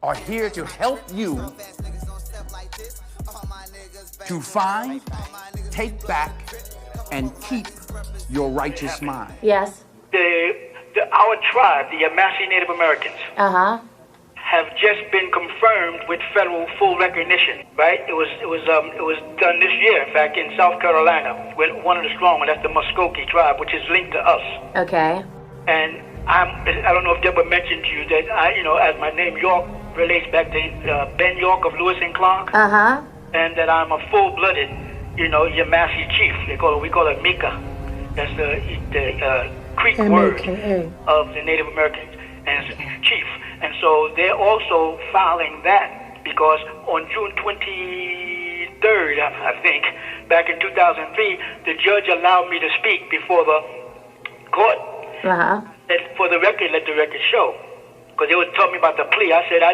are here to help you to find, take back, and keep your righteous mind. Yes. Our tribe, the Yamasee Native Americans, have just been confirmed with federal full recognition. Right? It was done this year, in fact, in South Carolina, with one of the strong ones. That's the Muskogee tribe, which is linked to us. Okay. And I don't know if Deborah mentioned to you that as my name York relates back to Ben York of Lewis and Clark. And that I'm a full-blooded, Yamasee chief. We call it Mika. That's the Creek word of the Native Americans, and it's chief. And so they're also filing that because on June 23rd, I think, back in 2003, the judge allowed me to speak before the court. And for the record, let the record show. Because they would tell me about the plea. I said I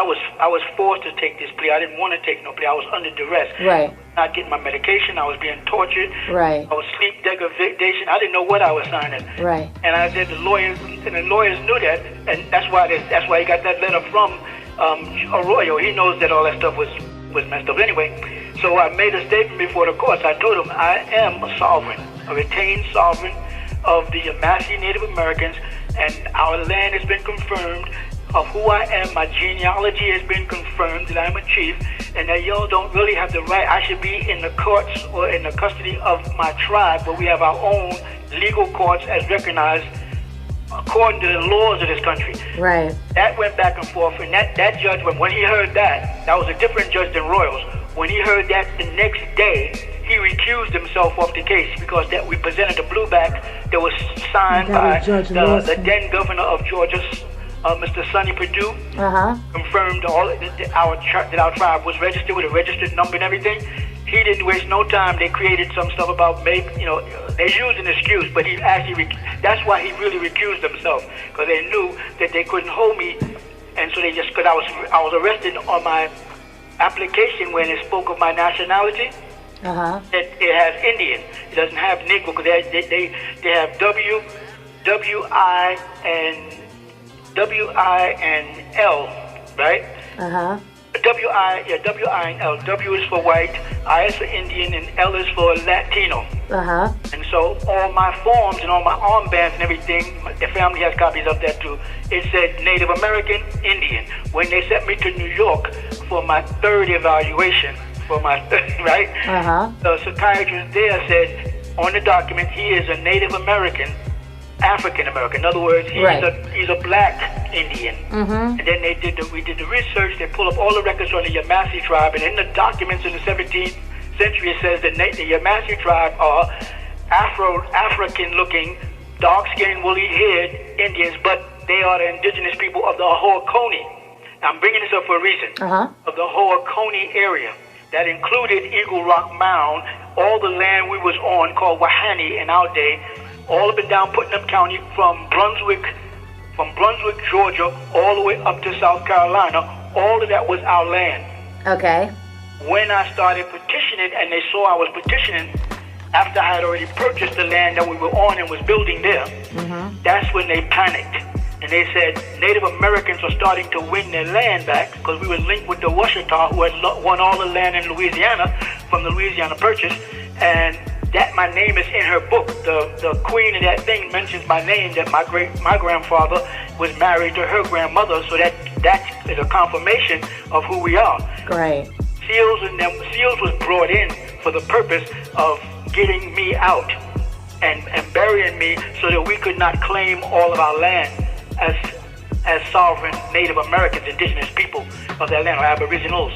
was forced to take this plea. I didn't want to take no plea. I was under duress. Right. Not getting my medication. I was being tortured. Right. I was sleep deprivation. I didn't know what I was signing. Right. And I said the lawyers knew that, and that's why he got that letter from Arroyo. He knows that all that stuff was messed up anyway. So I made a statement before the courts. I told them I am a sovereign, a retained sovereign of the Yamasee Native Americans, and our land has been confirmed of who I am. My genealogy has been confirmed that I'm a chief, and that y'all don't really have the right. I should be in the courts or in the custody of my tribe, but we have our own legal courts as recognized according to the laws of this country. Right. That went back and forth, and that judge, when he heard that was a different judge than Royals. When he heard that the next day, he recused himself off the case because that we presented a blueback that was signed by the then governor of Georgia, Mr. Sonny Perdue, confirmed that our tribe was registered with a registered number and everything. He didn't waste no time. They created some stuff about they used an excuse, but he actually that's why he really recused himself, because they knew that they couldn't hold me, and so they just, because I was arrested on my application when it spoke of my nationality. It has Indian. It doesn't have Negro, because they have W-I and L, right? W-I and L. W is for white, I is for Indian, and L is for Latino. And so all my forms and all my armbands and everything, the family has copies of that too. It said Native American, Indian. When they sent me to New York for my third evaluation, right? The psychiatrist there said on the document he is a Native American, African American. In other words, he's a black Indian. And then we did the research. They pulled up all the records on the Yamasee tribe, and in the documents in the 17th century, it says that the Yamasee tribe are African-looking, dark-skinned, woolly-haired Indians, but they are the indigenous people of the Hawaii. I'm bringing this up for a reason. Of the Hawaii area. That included Eagle Rock Mound, all the land we was on called Wahani in our day, all up and down Putnam County from Brunswick, Georgia, all the way up to South Carolina. All of that was our land. Okay. When I started petitioning, and they saw I was petitioning after I had already purchased the land that we were on and was building there, that's when they panicked. And they said Native Americans are starting to win their land back, because we were linked with the Washita, who had won all the land in Louisiana from the Louisiana Purchase. And that my name is in her book. The queen of that thing mentions my name, that my grandfather was married to her grandmother. So that is a confirmation of who we are. Great. Seals was brought in for the purpose of getting me out and burying me so that we could not claim all of our land as sovereign Native Americans, indigenous people of that land, or aboriginals.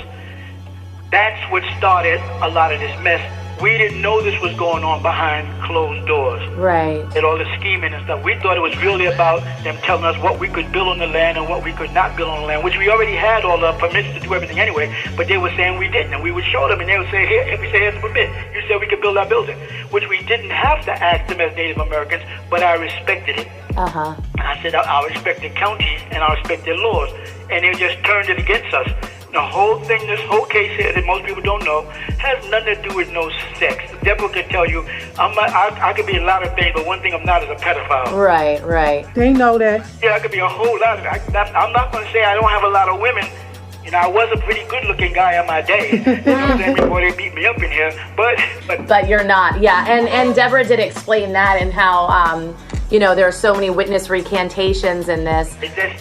That's what started a lot of this mess. We didn't know this was going on behind closed doors. Right. And all the scheming and stuff. We thought it was really about them telling us what we could build on the land and what we could not build on the land, which we already had all the permissions to do everything anyway, but they were saying we didn't. And we would show them, and they would say, here, if we say here's the permit, you said we could build our building, which we didn't have to ask them as Native Americans, but I respected it. I said, I respect the counties and I respect their laws. And they just turned it against us. The whole thing, this whole case here that most people don't know, has nothing to do with no sex. Deborah could tell you, I could be a lot of things, but one thing I'm not is a pedophile. Right. They know that. Yeah, I could be a whole lot of I'm not going to say I don't have a lot of women. You know, I was a pretty good-looking guy in my day. You know what I'm saying? Before they beat me up in here. But you're not, yeah. And Deborah did explain that and how, there are so many witness recantations in this.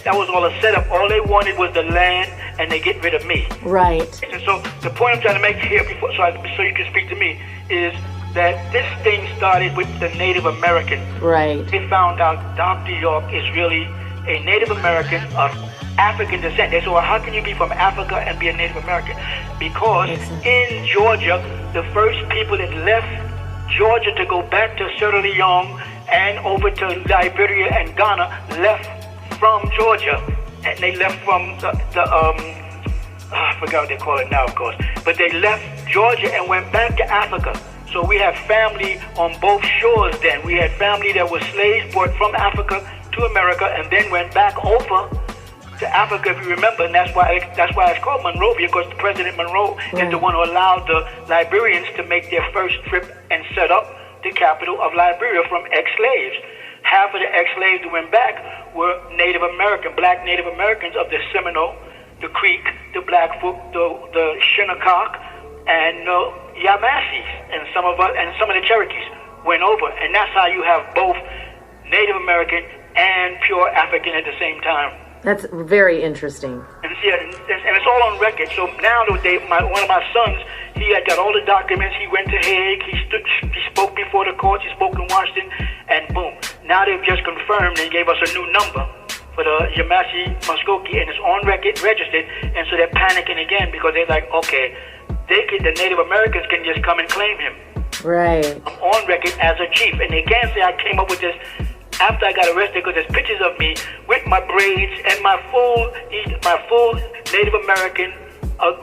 That was all a setup. All they wanted was the land, and they get rid of me. Right. And so the point I'm trying to make here, so you can speak to me, is that this thing started with the Native Americans. Right. They found out Dr. York is really a Native American of African descent. They said, well, how can you be from Africa and be a Native American? Because in Georgia, the first people that left Georgia to go back to Sierra Leone and over to Liberia and Ghana left from Georgia. And they left from I forgot what they call it now, of course. But they left Georgia and went back to Africa. So we have family on both shores then. We had family that was slaves brought from Africa to America and then went back over to Africa, if you remember, and that's why it's called Monrovia, because President Monroe is the one who allowed the Liberians to make their first trip and set up the capital of Liberia from ex-slaves. Half of the ex-slaves who went back were Native American, black Native Americans of the Seminole, the Creek, the Blackfoot, the Shinnecock, and the Yamasees, and some of the Cherokees went over, and that's how you have both Native American and pure African at the same time. That's very interesting. And it's all on record. So now one of my sons, he had got all the documents. He went to Hague. He spoke before the courts. He spoke in Washington, and boom. Now they've just confirmed and gave us a new number for the Yamasee Muskogee, and it's on record, registered. And so they're panicking again because they're like, okay, the Native Americans can just come and claim him. Right. I'm on record as a chief, and they can't say I came up with this after I got arrested, because there's pictures of me with my braids and my full Native American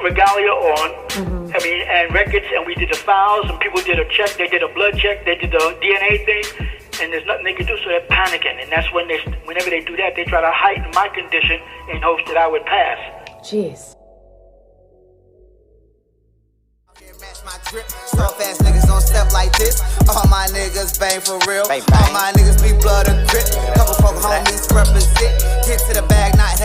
regalia on. I mean, and records, and we did the files, and people did a check. They did a blood check. They did the DNA thing, and there's nothing they can do, so they're panicking. And that's whenever they do that, they try to heighten my condition in hopes that I would pass. Jeez. Match my drip. Soft ass niggas don't step like this. All my niggas bang for real. All my niggas be blood and grit. Couple folk homies represent. Get to the bag, not